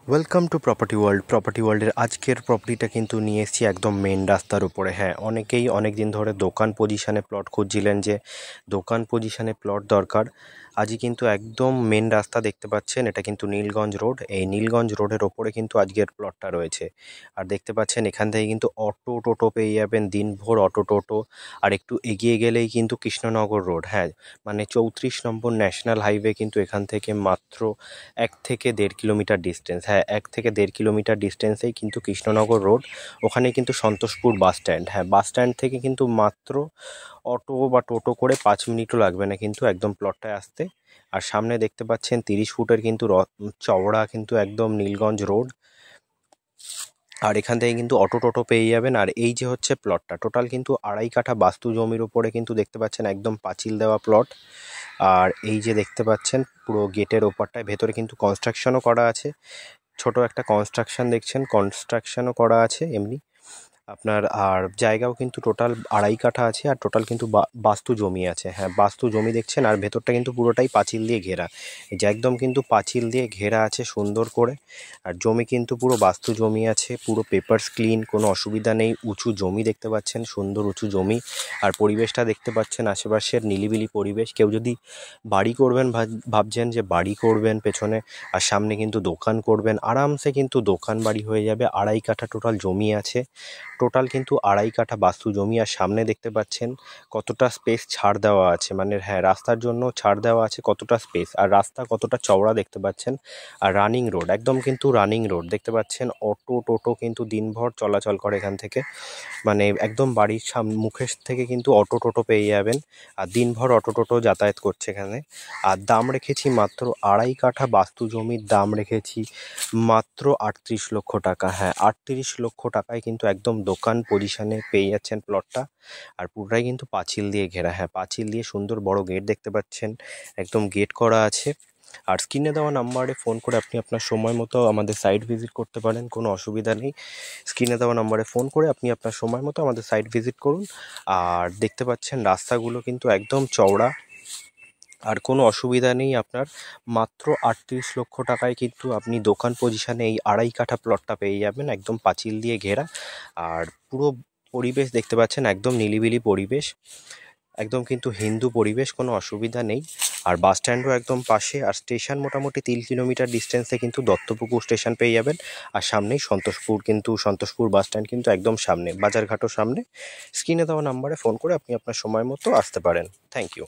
Welcome to property ওয়ার্ল্ডের আজকের প্রপার্টিটা কিন্তু নিয়ে এসেছি একদম মেন রাস্তার উপরে। হ্যাঁ, অনেকেই অনেক দিন ধরে দোকান পজিশানে প্লট খুঁজছিলেন যে দোকান পজিশানে প্লট দরকার। আজই কিন্তু একদম মেন রাস্তা দেখতে পাচ্ছেন, এটা কিন্তু নীলগঞ্জ রোড। এই নীলগঞ্জ রোডের ওপরে কিন্তু আজকের প্লটটা রয়েছে। আর দেখতে পাচ্ছেন এখান থেকে কিন্তু অটো টোটো পেয়ে যাবেন, দিনভর অটো টোটো। আর একটু এগিয়ে গেলেই কিন্তু কৃষ্ণনগর রোড। হ্যাঁ, মানে 34 নম্বর ন্যাশনাল হাইওয়ে কিন্তু এখান থেকে মাত্র 1 থেকে 1.5 কিলোমিটার ডিস্টেন্স। হ্যাঁ, 1 থেকে 1.5 কিলোমিটার ডিস্টেন্সেই কিন্তু কৃষ্ণনগর রোড। ওখানে কিন্তু সন্তোষপুর বাস স্ট্যান্ড। হ্যাঁ, বাস স্ট্যান্ড থেকে কিন্তু মাত্র অটো বা টোটো করে 5 মিনিটও লাগবে না কিন্তু একদম প্লটটায় আসতে। আর সামনে দেখতে পাচ্ছেন 30 ফুটের কিন্তু চওড়া কিন্তু একদম নীলগঞ্জ রোড। আর এখান থেকে কিন্তু অটো টোটো পেয়ে যাবেন। আর এই যে হচ্ছে প্লটটা, টোটাল কিন্তু 2.5 কাঠা বাস্তু জমির উপরে কিন্তু দেখতে পাচ্ছেন একদম পাঁচিল দেওয়া প্লট। আর এই যে দেখতে পাচ্ছেন পুরো গেটের ওপারটায় ভেতরে কিন্তু কনস্ট্রাকশনও করা আছে। ছোট একটা কনস্ট্রাকশন দেখছেন, কনস্ট্রাকশনও করা আছে এমনি আপনার। আর জায়গাও কিন্তু টোটাল 2.5 কাঠা আছে। আর টোটাল কিন্তু বাস্তু জমি আছে। হ্যাঁ, বাস্তু জমি দেখছেন। আর ভেতরটা কিন্তু পুরোটাই পাঁচিল দিয়ে ঘেরা। এই যে একদম কিন্তু পাঁচিল দিয়ে ঘেরা আছে সুন্দর করে। আর জমি কিন্তু পুরো বাস্তু জমি আছে, পুরো পেপারস ক্লিন, কোনো অসুবিধা নেই। উঁচু জমি দেখতে পাচ্ছেন, সুন্দর উঁচু জমি। আর পরিবেশটা দেখতে পাচ্ছেন আশেপাশের নিলিবিলি পরিবেশ। কেউ যদি বাড়ি করবেন ভাবছেন যে বাড়ি করবেন পেছনে আর সামনে কিন্তু দোকান করবেন, আরামসে কিন্তু দোকান বাড়ি হয়ে যাবে। 2.5 কাঠা টোটাল জমি আছে। টোটাল কিন্তু 2.5 কাঠা বাস্তু জমি। আর সামনে দেখতে পাচ্ছেন কতটা স্পেস ছাড় দেওয়া আছে, মানে হ্যাঁ রাস্তার জন্য ছাড় দেওয়া আছে কতটা স্পেস। আর রাস্তা কতটা চওড়া দেখতে পাচ্ছেন। আর রানিং রোড, একদম কিন্তু রানিং রোড দেখতে পাচ্ছেন। অটো টোটো কিন্তু দিনভর চলাচল করে এখান থেকে, মানে একদম বাড়ির মুখের থেকে কিন্তু অটো টোটো পেয়ে যাবেন। আর দিনভর অটো টোটো যাতায়াত করছে এখানে। আর দাম রেখেছি মাত্র 2.5 কাঠা বাস্তু জমির দাম রেখেছি মাত্র 38 লক্ষ টাকা। হ্যাঁ, 38 লক্ষ টাকায় কিন্তু একদম দোকান পজিশনে পেয়ে যাচ্ছেন প্লটটা। আর পুরোটাই কিন্তু পাঁচিল দিয়ে ঘেরা। হ্যাঁ, পাঁচিল দিয়ে সুন্দর বড় গেট দেখতে পাচ্ছেন, একদম গেট করা আছে। আর স্ক্রিনে দেওয়া নাম্বারে ফোন করে আপনি আপনার সময় মতো আমাদের সাইট ভিজিট করতে পারেন, কোনো অসুবিধা নেই। স্ক্রিনে দেওয়া নাম্বারে ফোন করে আপনি আপনার সময় মতো আমাদের সাইট ভিজিট করুন। আর দেখতে পাচ্ছেন রাস্তাগুলো কিন্তু একদম চওড়া, আর কোনো অসুবিধা নেই আপনার। মাত্র 38 লক্ষ টাকায় কিন্তু আপনি দোকান পজিশনে এই 2.5 কাঠা প্লটটা পেয়ে যাবেন, একদম পাঁচিল দিয়ে ঘেরা। আর পুরো পরিবেশ দেখতে পাচ্ছেন একদম নিলিবিলি পরিবেশ, একদম কিন্তু হিন্দু পরিবেশ, কোনো অসুবিধা নেই। আর বাস স্ট্যান্ডও একদম পাশে। আর স্টেশন মোটামুটি 3 কিলোমিটার ডিস্টেন্সে কিন্তু দত্তপুকুর স্টেশন পেয়ে যাবেন। আর সামনেই সন্তোষপুর বাস স্ট্যান্ড কিন্তু একদম সামনে, বাজারঘাটও সামনে। স্ক্রিনে দেওয়া নাম্বারে ফোন করে আপনি আপনার সময় মতো আসতে পারেন। Thank you.